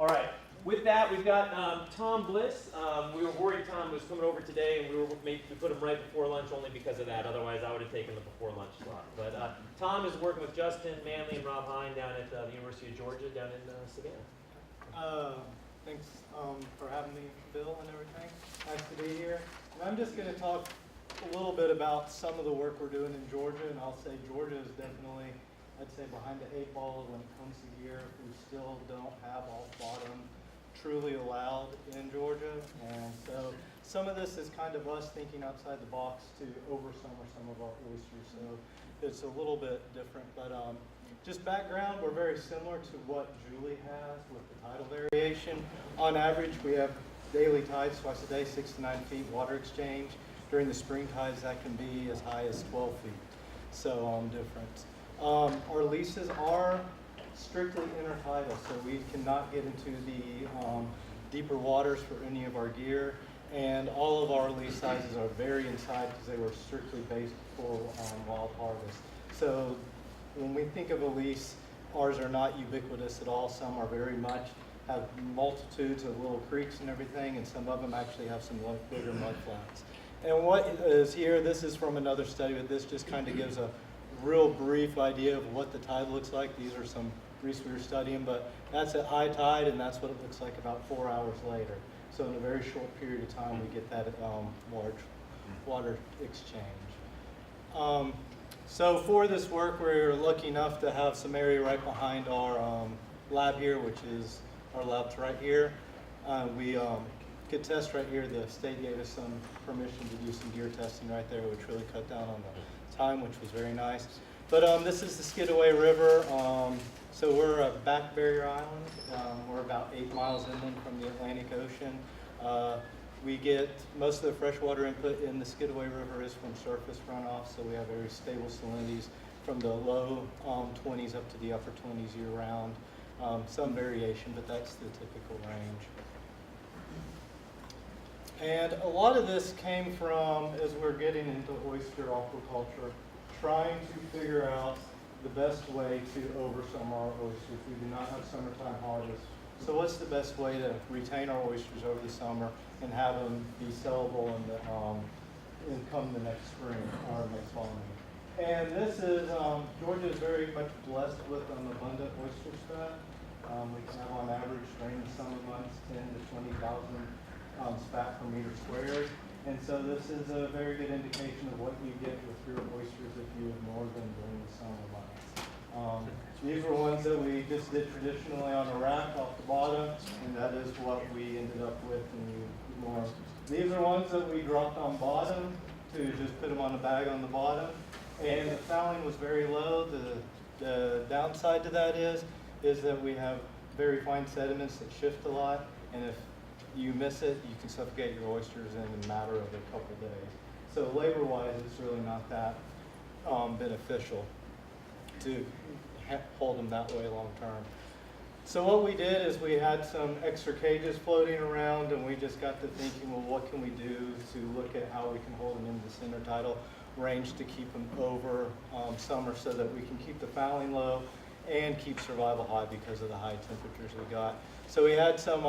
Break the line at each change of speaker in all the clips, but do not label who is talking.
All right. With that, we've got Tom Bliss. We were worried Tom was coming over today, and we put him right before lunch only because of that. Otherwise, I would have taken the before lunch slot. But Tom is working with Justin Manley and Rob Hine down at the University of Georgia down in Savannah.
Thanks for having me, Bill, and everything. Nice to be here. And I'm just going to talk a little bit about some of the work we're doing in Georgia, and I'll say Georgia is definitely, I'd say, behind the 8 ball when it comes to gear. We still don't have off bottom truly allowed in Georgia, and so some of this is kind of us thinking outside the box to oversummer some of our oysters, so it's a little bit different. But just background, we're very similar to what Julie has with the tidal variation. On average, we have daily tides twice a day, 6 to 9 feet water exchange. During the spring tides, that can be as high as 12 feet, so different. Our leases are strictly intertidal, so we cannot get into the deeper waters for any of our gear, and all of our lease sizes are very inside because they were strictly based for wild harvest. So when we think of a lease, ours are not ubiquitous at all. Some are very much, have multitudes of little creeks and everything, and some of them actually have some bigger mud flats. And what is here, this is from another study, but this just kind of gives a real brief idea of what the tide looks like. These are some reefs we were studying, but that's at high tide, and that's what it looks like about 4 hours later. So in a very short period of time, we get that large water exchange. So for this work, we're lucky enough to have some area right behind our lab here, which is our lab's right here. We could test right here. The state gave us some permission to do some gear testing right there, which really cut down on the time, which was very nice. But this is the Skidaway River. So we're a back barrier island. We're about 8 miles inland from the Atlantic Ocean. We get most of the freshwater input in the Skidaway River is from surface runoff, so we have very stable salinities from the low 20s up to the upper 20s year round. Some variation, but that's the typical range. And a lot of this came from, as we're getting into oyster aquaculture, trying to figure out the best way to oversummer our oysters. We do not have summertime harvest. So what's the best way to retain our oysters over the summer and have them be sellable and come the next spring or next fall? And this is, Georgia is very much blessed with an abundant oyster spat. We can have on average during the summer months 10 to 20,000 spat per meter squared. And so this is a very good indication of what you get with your oysters if you ignore them during the summer months. These were ones that we just did traditionally on a rack off the bottom, and that is what we ended up with when you ignore them. These are ones that we dropped on bottom to just put them on a bag on the bottom, and the fouling was very low. The downside to that is that we have very fine sediments that shift a lot, and if you miss it, you can suffocate your oysters in a matter of a couple days. So labor-wise, it's really not that beneficial to hold them that way long term. So what we did is we had some extra cages floating around, and we just got to thinking, well, what can we do to look at how we can hold them in this intertidal range to keep them over summer so that we can keep the fouling low and keep survival high because of the high temperatures we got. So we had some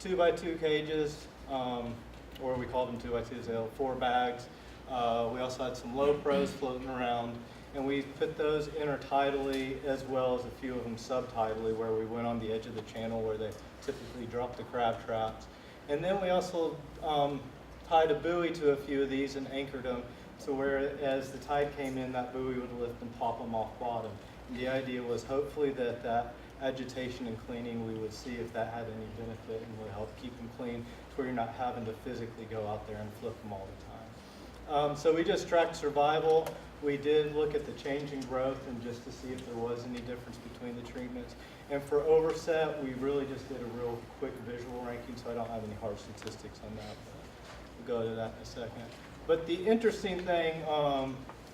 2x2 cages, or we called them 2x2s, they held 4 bags. We also had some low pros floating around, and we put those intertidally as well as a few of them subtidally, where we went on the edge of the channel where they typically drop the crab traps. And then we also tied a buoy to a few of these and anchored them, so where as the tide came in, that buoy would lift and pop them off bottom. And the idea was hopefully that agitation and cleaning, we would see if that had any benefit and would help keep them clean to where you're not having to physically go out there and flip them all the time. So we just tracked survival. We did look at the change in growth and just to see if there was any difference between the treatments. And for overset, we really just did a real quick visual ranking, so I don't have any hard statistics on that, but we'll go to that in a second. But the interesting thing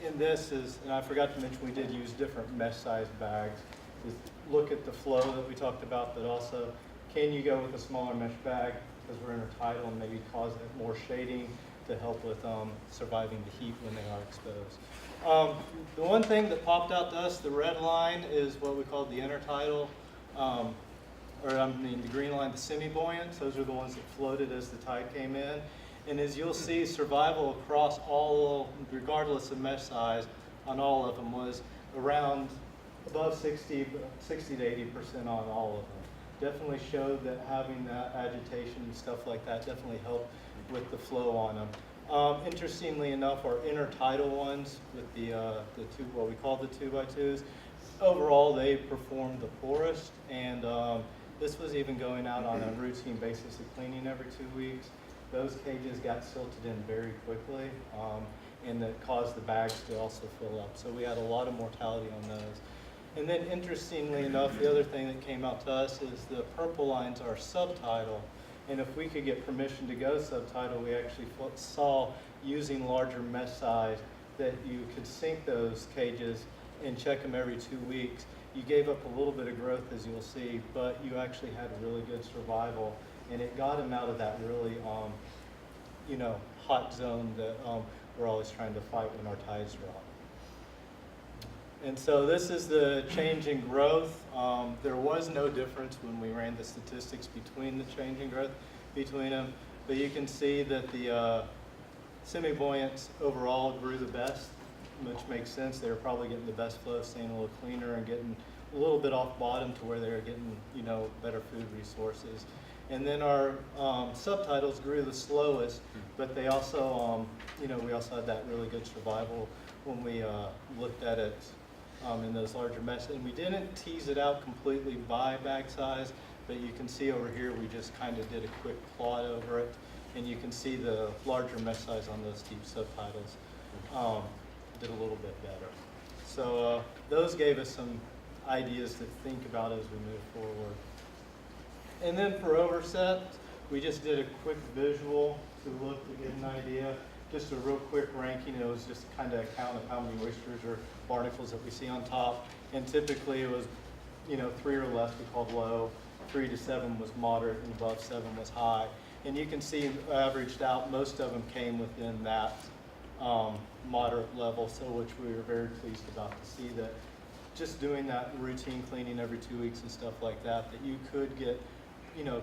in this is, and I forgot to mention, we did use different mesh sized bags. Is look at the flow that we talked about, but also can you go with a smaller mesh bag because we're intertidal and maybe cause more shading to help with surviving the heat when they are exposed. The one thing that popped out to us, the red line, is what we call the intertidal, or the green line, the semi-buoyants, those are the ones that floated as the tide came in. And as you'll see, survival across all, regardless of mesh size, on all of them was around above 60 to 80% on all of them. Definitely showed that having that agitation and stuff like that definitely helped with the flow on them. Interestingly enough, our intertidal ones with the two, what we call the 2x2s, overall they performed the poorest, and this was even going out on a routine basis of cleaning every 2 weeks. Those cages got silted in very quickly, and that caused the bags to also fill up. So we had a lot of mortality on those. And then interestingly enough, the other thing that came out to us is the purple lines are subtidal. And if we could get permission to go subtidal, we actually saw, using larger mesh size, that you could sink those cages and check them every 2 weeks. You gave up a little bit of growth, as you'll see, but you actually had really good survival, and it got them out of that really, hot zone that we're always trying to fight when our tides drop. And so this is the change in growth. There was no difference when we ran the statistics between the change in growth between them, but you can see that the semi-buoyants overall grew the best, which makes sense. They were probably getting the best flow, staying a little cleaner and getting a little bit off bottom to where they were getting, better food resources. And then our subtitles grew the slowest, but they also, we also had that really good survival when we looked at it in those larger meshes. And we didn't tease it out completely by bag size, but you can see over here we just kind of did a quick plot over it, and you can see the larger mesh size on those deep subtitles did a little bit better. So those gave us some ideas to think about as we move forward. And then for overset, we just did a quick visual to look to get an idea. Just a real quick ranking. It was just kind of a count of how many oysters or barnacles that we see on top. And typically it was, 3 or less we called low, 3 to 7 was moderate, and above 7 was high. And you can see averaged out, most of them came within that moderate level, so which we were very pleased about to see that just doing that routine cleaning every 2 weeks and stuff like that you could get,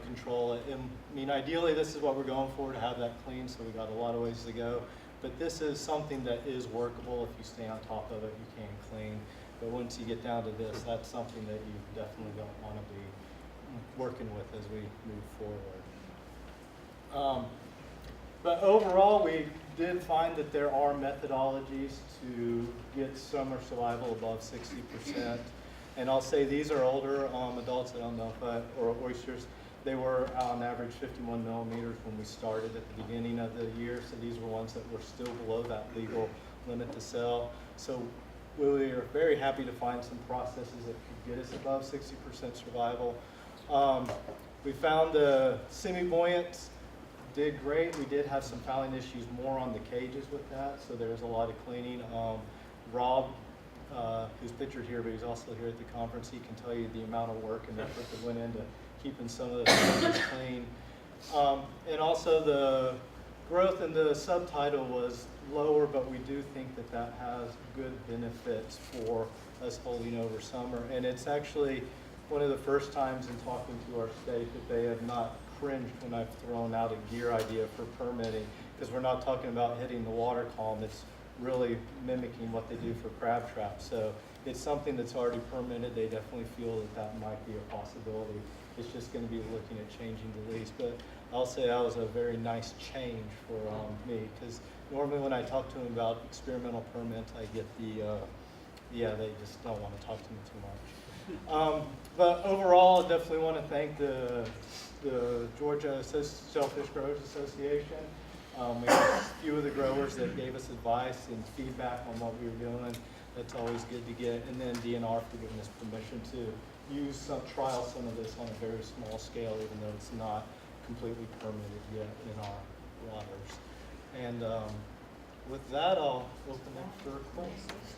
control it. And I mean, ideally this is what we're going for, to have that clean, so we got a lot of ways to go. But this is something that is workable. If you stay on top of it, you can clean. But once you get down to this, that's something that you definitely don't want to be working with as we move forward. But overall, we did find that there are methodologies to get summer survival above 60%. And I'll say these are older adults, I don't know if or oysters. They were on average 51 millimeters when we started at the beginning of the year. So these were ones that were still below that legal limit to sell. So we were very happy to find some processes that could get us above 60% survival. We found the semi-buoyants did great. We did have some fouling issues more on the cages with that, so there was a lot of cleaning. Rob, who's pictured here, but he's also here at the conference, he can tell you the amount of work and effort that went into keeping some of the cages clean. And also the growth in the subtitle was lower, but we do think that that has good benefits for us holding over summer. And it's actually one of the first times in talking to our state that they have not cringed when I've thrown out a gear idea for permitting, because we're not talking about hitting the water column. It's really mimicking what they do for crab traps. So it's something that's already permitted. They definitely feel that that might be a possibility. It's just going to be looking at changing the lease. But I'll say that was a very nice change for me, because normally when I talk to them about experimental permits, I get the, they just don't want to talk to me too much. But overall, I definitely want to thank the Georgia Shellfish Growers Association. We had a few of the growers that gave us advice and feedback on what we were doing. That's always good to get. And then DNR for giving us permission to trial some of this on a very small scale, even though it's not completely permitted yet in our waters. And with that, I'll open it for questions.